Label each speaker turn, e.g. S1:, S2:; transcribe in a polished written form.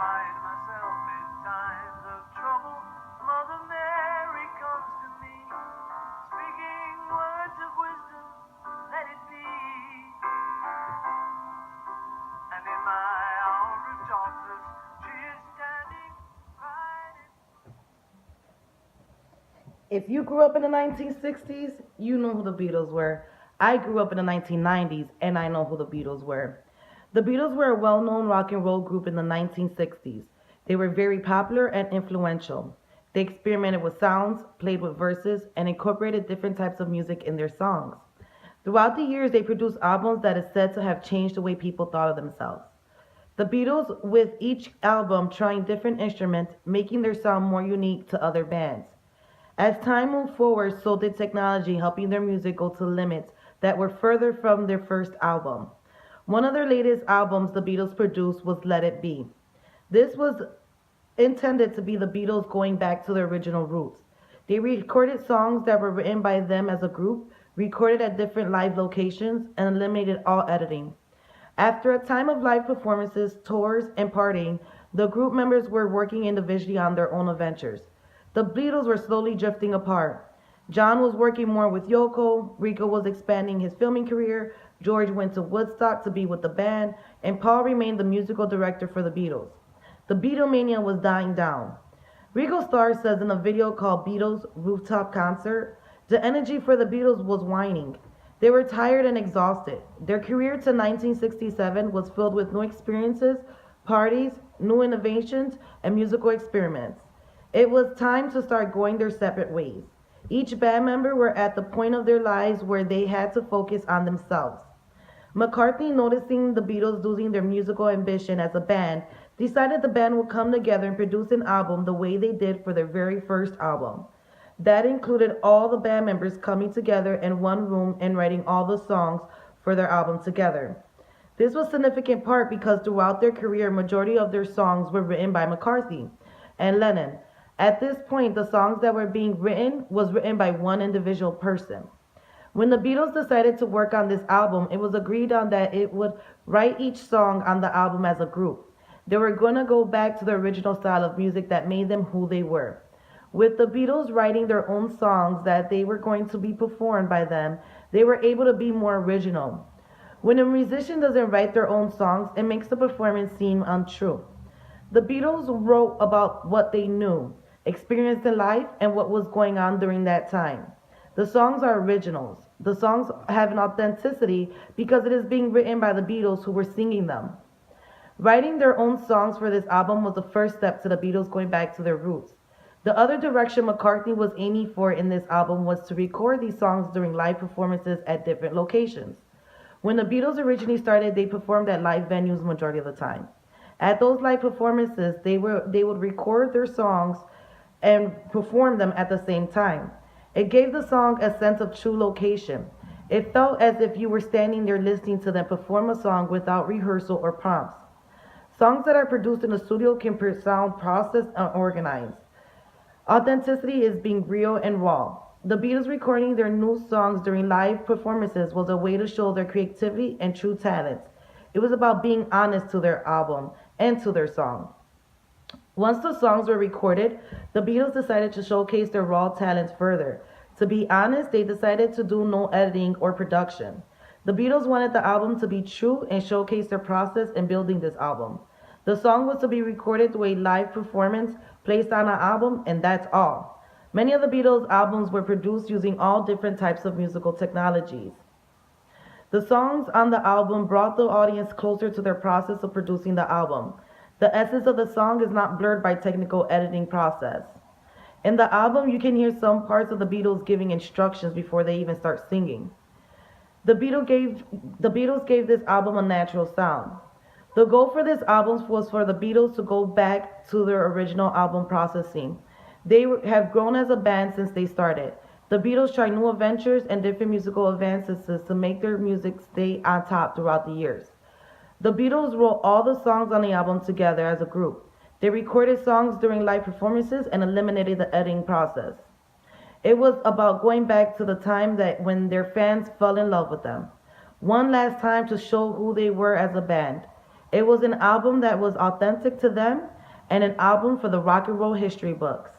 S1: find myself in times of trouble, Mother Mary comes to me, speaking words of wisdom, let it be. And in my hour of darkness, she is standing right in.
S2: If you grew up in the 1960s, you know who the Beatles were. I grew up in the 1990s, and I know who the Beatles were. The Beatles were a well known rock and roll group in the 1960s. They were very popular and influential. They experimented with sounds, played with verses, and incorporated different types of music in their songs. Throughout the years, they produced albums that is said to have changed the way people thought of themselves. The Beatles, with each album trying different instruments, making their sound more unique to other bands. As time moved forward, so did technology, helping their music go to limits that were further from their first album. One of their latest albums the Beatles produced was Let It Be. This was intended to be the Beatles going back to their original roots. They recorded songs that were written by them as a group, recorded at different live locations, and eliminated all editing. After a time of live performances, tours, and partying, the group members were working individually on their own adventures. The Beatles were slowly drifting apart. John was working more with Yoko, Rico was expanding his filming career, George went to Woodstock to be with the band, and Paul remained the musical director for the Beatles. The Beatlemania was dying down. Ringo Starr says in a video called Beatles Rooftop Concert, the energy for the Beatles was waning. They were tired and exhausted. Their career to 1967 was filled with new experiences, parties, new innovations, and musical experiments. It was time to start going their separate ways. Each band member were at the point of their lives where they had to focus on themselves. McCartney, noticing the Beatles losing their musical ambition as a band, decided the band would come together and produce an album the way they did for their very first album. That included all the band members coming together in one room and writing all the songs for their album together. This was significant part because throughout their career, majority of their songs were written by McCartney and Lennon. At this point, the songs that were being written was written by one individual person. When the Beatles decided to work on this album, it was agreed on that it would write each song on the album as a group. They were going to go back to the original style of music that made them who they were. With the Beatles writing their own songs that they were going to be performed by them, they were able to be more original. When a musician doesn't write their own songs, it makes the performance seem untrue. The Beatles wrote about what they knew, experienced in life, and what was going on during that time. The songs are originals. The songs have an authenticity because it is being written by the Beatles who were singing them. Writing their own songs for this album was the first step to the Beatles going back to their roots. The other direction McCartney was aiming for in this album was to record these songs during live performances at different locations. When the Beatles originally started, they performed at live venues majority of the time. At those live performances, they would record their songs and perform them at the same time. It gave the song a sense of true location. It felt as if you were standing there listening to them perform a song without rehearsal or prompts. Songs that are produced in the studio can sound processed and organized. Authenticity is being real and raw. The Beatles recording their new songs during live performances was a way to show their creativity and true talents. It was about being honest to their album and to their song. Once the songs were recorded, the Beatles decided to showcase their raw talents further. To be honest, they decided to do no editing or production. The Beatles wanted the album to be true and showcase their process in building this album. The song was to be recorded through a live performance, placed on an album, and that's all. Many of the Beatles' albums were produced using all different types of musical technologies. The songs on the album brought the audience closer to their process of producing the album. The essence of the song is not blurred by technical editing process. In the album, you can hear some parts of the Beatles giving instructions before they even start singing. The Beatles gave this album a natural sound. The goal for this album was for the Beatles to go back to their original album processing. They have grown as a band since they started. The Beatles tried new adventures and different musical advances to make their music stay on top throughout the years. The Beatles wrote all the songs on the album together as a group. They recorded songs during live performances and eliminated the editing process. It was about going back to the time that when their fans fell in love with them. One last time to show who they were as a band. It was an album that was authentic to them and an album for the rock and roll history books.